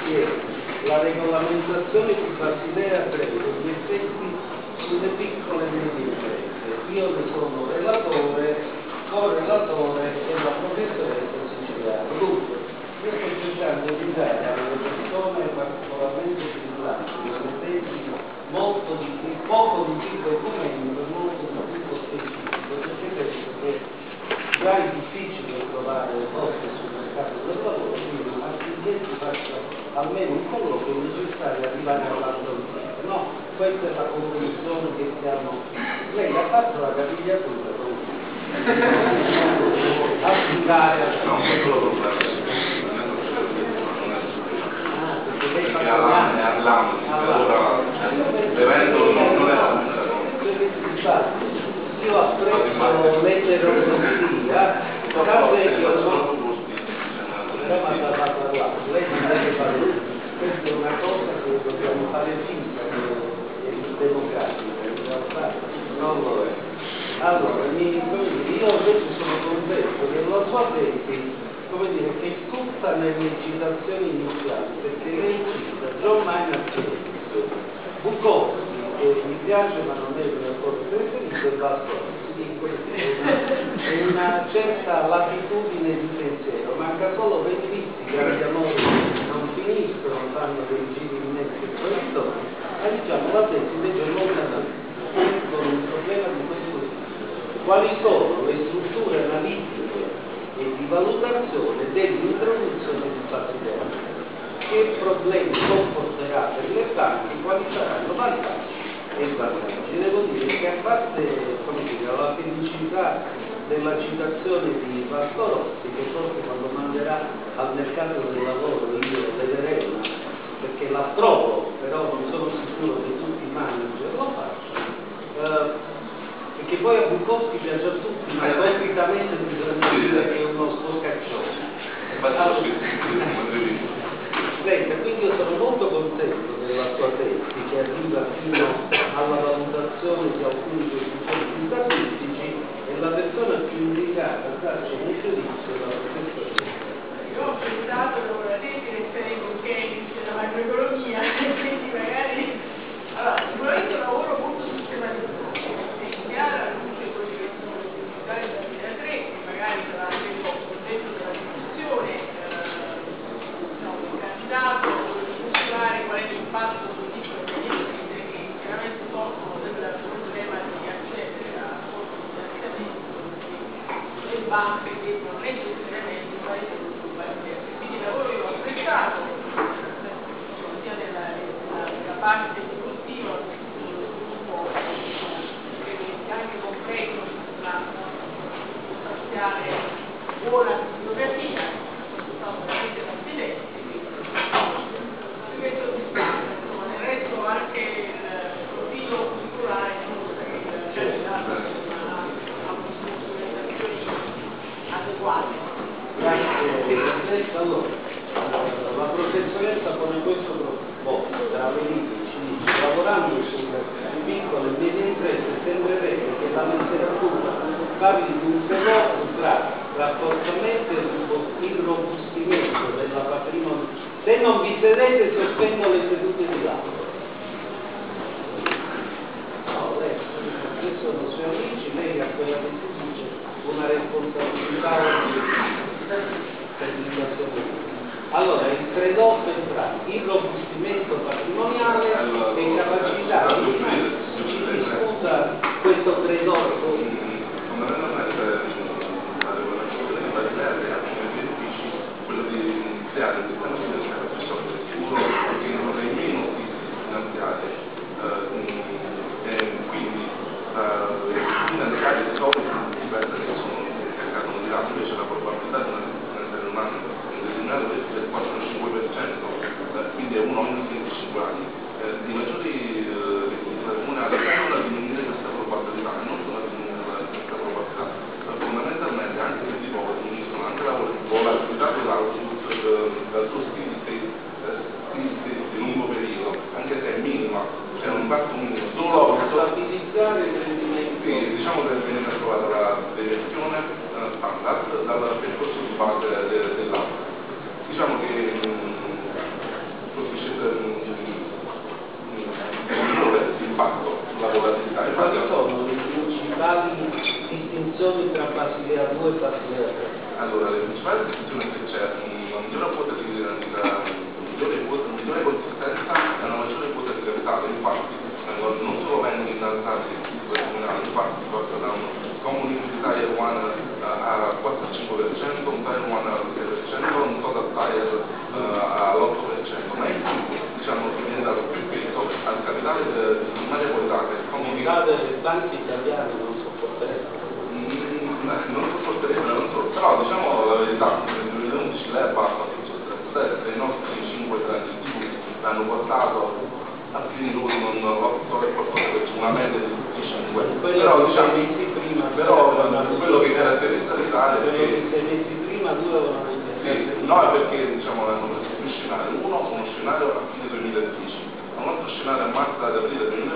che la regolamentazione di Basilea prevede gli effetti sulle piccole e medie imprese. Io ne sono relatore, correlatore e la professoressa siciliana. Dunque, io sto cercando di dare alle persone particolarmente brillanti, poco di tipo documento, molto di tipo specifico, perché penso che già è difficile trovare posti sul mercato del lavoro, quindi affinché si faccia almeno un colloquio è necessario arrivare all'antologia, no? Questa è la conclusione che stiamo. Lei ha fatto la capigliatura, applicare al io apprezzo l'eterogeneità, lei non deve fare, questa è una cosa che dobbiamo fare finta che è democratica, in realtà non lo è. Allora, io invece sono contento che la sua tesi, come dire, che tutta nelle citazioni iniziali, perché lei cita John Maynard Keynes, Bukowski, che mi piace ma non è il mio corso preferito, e è una certa latitudine di pensiero, manca solo Venditti, che gli amori non finiscono, fanno dei giri immensi e poi ma diciamo la tesi invece è molto analitica, con un problema di questo tipo. Quali sono le strutture analitiche e di valutazione dell'introduzione di Basilea? Che problemi comporterà per le banche, quali saranno vantaggi e svantaggi? Devo dire che a parte, come dire, la felicità della citazione di Pastorossi, che forse quando manderà al mercato del lavoro io vedrei perché l'approvo, però non sono sicuro che tutti i manager lo facciano, perché poi a Bukowski piace a tutti, ma completamente bisogna dire che è uno scocaccione. Quindi io sono molto contento della sua tesi, che arriva fino alla valutazione di alcuni coefficienti statistici, e la persona più indicata a darci un giudizio è la professoressa. Io ho pensato la tesi referente con Keynes della macroeconomia, quindi magari allora, sicuramente un lavoro molto sistematizzato, è chiaro alla luce di quelli che sono le attività del 2003, che magari sarà anche un po' contento della discussione, il candidato illustrare qual è l'impatto sul piccolo e medie imprese, che chiaramente soffrono del problema di accedere a fondi di finanziamento, perché le banche devono necessariamente fare tutto. Quindi il lavoro io ho apprezzato sia nella parte istruttiva anche concreto sulla sostanziale buona bibliografia, sono veramente competenti, questo si sta, insomma, nel resto anche il profilo culturale dimostra che il candidato ha strumentazioni adeguate. Grazie. Allora, la professoressa pone questo proposito tra Veniti ci dice: lavorando sulle piccole e medie imprese sembrerebbe che la letteratura parli di un fenomeno tra rafforzamento e irrobustimento della patrimonio. Se non vi sedete sospendo le sedute di lavoro. No, lei sono suoi amici, lei a quella che si dice una responsabilità per l'inflazione. Allora, il trade-off è tra irrobustimento patrimoniale e capacità di ci discuta questo trade-off. Fondamentalmente la regolamentazione di Basilea ha come benefici quello di creare un sistema finanziario più solido e sicuro, che non avrà meno crisi finanziarie, e quindi finanziarie solide diverse che sono che accadono di lato, invece la probabilità di una finanziaria umana del 4-5%, quindi è uno ogni 25 anni. I maggiori liquidità comunali tendono a diminuire questa probabilità, non solo a diminuire questa probabilità. Fondamentalmente anche se tipo uniscono anche l'attività dal suo stile di lungo periodo, anche se è minima, c'è un impatto minimo, solo stabilizzare il rendimento. Sì, diciamo che viene trovata la deviazione standard dal percorso di base dell'acqua. Diciamo che due parti. Allora, le principali distinzioni che c'è una migliore quota di migliore consistenza e una maggiore quota di capitale, infatti non solo vengono innalzati i titoli criminali, infatti si porta da un common equity tire 1 a 4-5%, un tire 1 al 6%, un total tire all'8%, ma in più diciamo che viene dato più peso al capitale di maggiore qualità che è il common equity. Le banche italiane non sopporterebbero. Non lo sopporterebbero, però diciamo la verità, nel 2011 lei ha fatto i nostri 5 grandi titoli l'hanno portato a fini lui non l'8 e qualcosa per una media di tutti i 5. Però diciamo, quello che caratterizza l'Italia è che 6 mesi prima due avevano sì, no, è perché diciamo hanno preso due scenari, uno scenario a fine 2010, un altro scenario a marzo ad aprile 2011